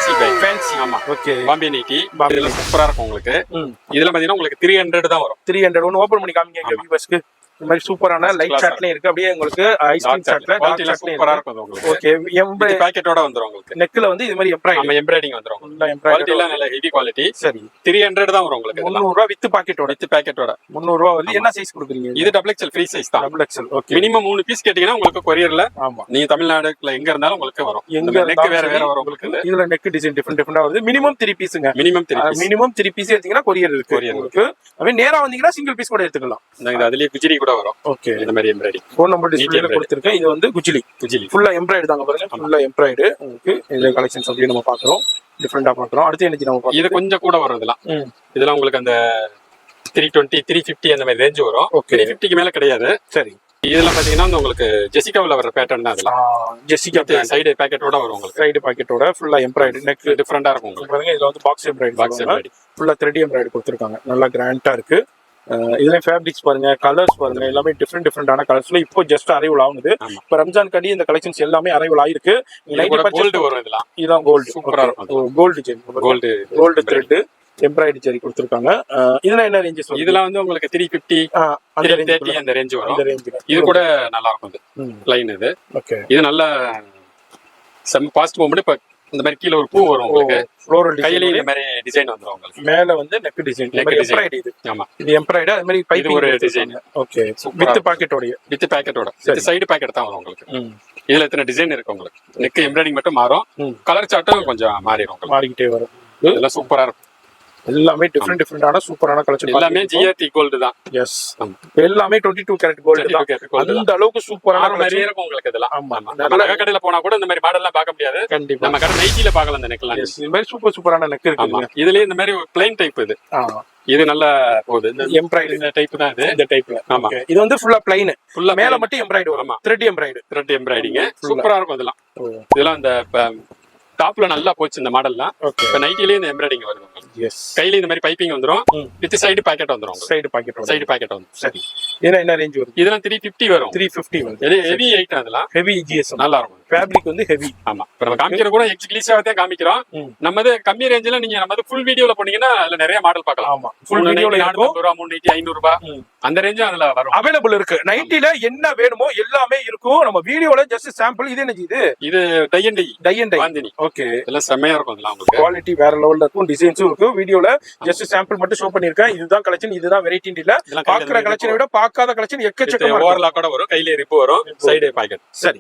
Fancy bag. Fancy. ஆமா. Okay. Bombay nighty. இதெல்லாம் சூப்பரா இருக்கும் உங்களுக்கு. இதெல்லாம் பாத்தீங்கன்னா உங்களுக்கு 300 தான் வரும். 300 ஒன்னு ஓபன் பண்ணி காமிங்க எங்க வியூவர்ஸ்க்கு. இந்த மாதிரி சூப்பரான லைட் சாட்லயும் இருக்கு. அப்படியே உங்களுக்கு ஐஸ்கிரீம் சாட்ல டார்க் சாட்லயும் சூப்பரா இருக்கும் உங்களுக்கு. ஓகே. எம்ப்ராய்டரி பாக்கெட்டோட வந்துரும் உங்களுக்கு. நெக்ல வந்து இது மாதிரி எம்ப்ராய்டரி. ஆமா எம்ப்ராய்டிங் வந்துரும். குவாலிட்டி எல்லாம் நல்ல ஹெவி குவாலிட்டி. சரி. 300 தான் வரும் உங்களுக்கு. 300 ரூபாய் வித் பாக்கெட்டோட. வித் பாக்கெட்டோட 300 ரூபாய் வந்து என்ன சைஸ் கொடுக்குறீங்க? இது டபுள் எக்ஸ்எல் ஃப்ரீ சைஸ் தான். Double XL. Okay. Minimum 3 piece கேட்டீங்கன்னா உங்களுக்கு கொரியர்ல ஆமா. நீங்க தமிழ்நாடுல எங்க இருந்தாலும் உங்களுக்கு வரும். எங்க நெக் வேற வேற வரும் உங்களுக்கு. இதுல நெக் டிசைன் டிஃபரெண்டா வருது. மினிமம் 3 பீஸ்ங்க. Minimum 3 piece. மினிமம் 3 பீஸ் எடுத்தீங்கன்னா கொரியர் இருக்கு உங்களுக்கு. அப்படியே நேரா வந்தீங்கன்னா சிங்கிள் பீஸ் கூட எடுத்துக்கலாம். இந்த அதுலயே குஜிரி கூட வரும். ஓகே. இந்த மாதிரி எம்ப்ராய்டரி. ஃபோன் நம்பர் டிஸ்ப்ளேல கொடுத்திருக்கேன். இது வந்து குஜிலி. ஃபுல்லா எம்ப்ராய்டரி தாங்க பாருங்க. ஃபுல்லா எம்ப்ராய்டரி உங்களுக்கு. இந்த கலெக்ஷன்ஸ் அப்படியே நம்ம பாக்குறோம். டிஃபரெண்டா பாக்குறோம். அடுத்து என்ன நம்ம பாக்குறோம்? இது கொஞ்சம் கூட வரும் இதெல்லாம். இதெல்லாம் உங்களுக்கு அந்த 320 350 அந்த மாதிரி ரேஞ்ச் வரும். 350க்கு மேல கிடையாது. சரி. இதெல்லாம் பாத்தீங்கன்னா உங்களுக்கு ஜெசிகாவுல வர பேட்டர்ன் தான் அதெல்லாம். ஜெசிகா சைடு பாக்கெட்டோட வரும் உங்களுக்கு. சைடு பாக்கெட்டோட ஃபுல்லா எம்ப்ராய்டரி நெக் டிஃபரெண்டா இருக்கும் உங்களுக்கு. பாருங்க இதுல வந்து பாக்ஸ் எம்ப்ராய்டரி ஃபுல்லா த்ரெட் எம்ப்ராய்டரி கொடுத்திருக்காங்க. நல்லா கிராண்டா இருக்கு. இதுல ஃபேப்ரிக்ஸ் பாருங்க, கலர்ஸ் பாருங்க, எல்லாமே டிஃபரெண்டான கலர்ஸ்ல இப்போ ஜஸ்ட் அரைவல் ஆகுது. இப்போ ரம்ஜான் கடி இந்த கலெக்ஷன்ஸ் எல்லாமே அரைவல் ஆயிருக்கு. கோல்டு வரும் இதெல்லாம். இதான் கோல்டு. சூப்பரா இருக்கும். Gold design. Gold thread embroidery zari கொடுத்திருக்காங்க. இதெல்லாம் என்ன ரேஞ்சஸ் வரும்? இதெல்லாம் வந்து உங்களுக்கு 350 330 அந்த ரேஞ்ச் வரும். இது கூட நல்லா இருக்கும். இது லைன் இது. ஓகே. இது நல்ல செம் பாஸ்ட் மூவ்மெண்ட். இப்ப இந்த மாதிரி கீழ ஒரு பூ வரும் உங்களுக்கு. ஃப்ளோரல் கையில இந்த மாதிரி டிசைன் வந்துரும் உங்களுக்கு. மேல வந்து நெக் டிசைன். எம்ப்ராய்டரி இது. ஆமா. இது எம்ப்ராய்டரி அது மாதிரி பைப்பிங் ஒரு டிசைன். ஓகே. வித் பாக்கெட்டோட. வித் சைடு பாக்கெட் தான் வரும் உங்களுக்கு. இதுல எத்தனை டிசைன் இருக்கு உங்களுக்கு. நெக் எம்ப்ராய்டரிங் மட்டும் மாறும். கலர் சார்ட்டும் கொஞ்சம் மாறிடும் உங்களுக்கு. மாறிக்கிட்டே வரும். இதெல்லாம் சூப்பரா இருக்கும். எல்லாமே டிஃபரெண்டான சூப்பரான கலெக்ஷன். எல்லாமே ஜிஆர்டி கோல்ட் தான். எஸ். எல்லாமே 22 கேரட் கோல்ட் தான். அந்த அளவுக்கு சூப்பரான நிறைய இருக்கும் உங்களுக்கு இதெல்லாம். ஆமா. நம்ம கடையில போனா கூட இந்த மாதிரி மாடல்லாம் பார்க்க முடியாது. கண்டிப்பா. நம்ம கடை நைட்டில பார்க்கலாம் இந்த நெக்லாம். இந்த மாதிரி சூப்பரான நெக் இருக்கு. இதுலயே இந்த மாதிரி பிளைன் டைப் இது. இது நல்ல போகுது. இந்த எம்ப்ராய்டரி இந்த டைப் தான் இது. இந்த டைப்ல. ஆமா. இது வந்து ஃபுல்லா பிளைன். ஃபுல்லா மேல மட்டும் எம்ப்ராய்டரி வரும். த்ரெட் எம்ப்ராய்டரிங்க. சூப்பரா இருக்கும் இதெல்லாம். இதெல்லாம் இந்த டாப்ல நல்லா போச்சு இந்த மாடல்லாம். இப்ப நைட்டிலேயே இந்த எம்ப்ராய்டிங் வருது. கையில இந்த மாதிரி பைப்பிங் வந்துரும். வித் சைடு பாக்கெட் வந்துரும். சைடு பாக்கெட் வந்து. சரி. இதெல்லாம் என்ன ரேஞ்ச் வரும்? இதெல்லாம் 350 வரும். 350 வரும். இது ஹெவி ஐட்டம் அதெல்லாம். ஹெவி ஜிஎஸ்எம் நல்லா இருக்கும். ஃபேப்ரிக் வந்து ஹெவி. ஆமா. இப்ப நம்ம காமிக்கிற கூட எக்ஸ்க்ளூசிவா தான் காமிக்கிறோம். நம்மது கம்மி ரேஞ்சில நீங்க நம்மது ஃபுல் வீடியோல போனீங்கன்னா அதுல நிறைய மாடல் பார்க்கலாம். ஆமா. ஃபுல் வீடியோல 400 ரூபாய் 380 500 ரூபாய் அந்த ரேஞ்சும் அதுல வரும். அவேலபிள் இருக்கு. நைட்டில என்ன வேணுமோ எல்லாமே இருக்கும். நம்ம வீடியோல ஜஸ்ட் சாம்பிள். இது என்னது இது? இது tie and tie bandhani. Okay. இதெல்லாம் செமையா இருக்கும் இதெல்லாம் உங்களுக்கு. குவாலிட்டி வேற லெவல்ல இருக்கும். டிசைன்ஸும் இருக்கு. வீடியோல ஜஸ்ட் சாம்பிள் மட்டும் ஷோ பண்ணிருக்கேன். இதுதான் கலெக்ஷன், இதுதான் வெரைட்டி இல்ல. பாக்குற கலெக்ஷனை விட பார்க்காத கலெக்ஷன் எக்கச்சக்கமா ஓவர்லாக் கூட வரும். கையில ரிப்பு வரும். Side packet. சரி.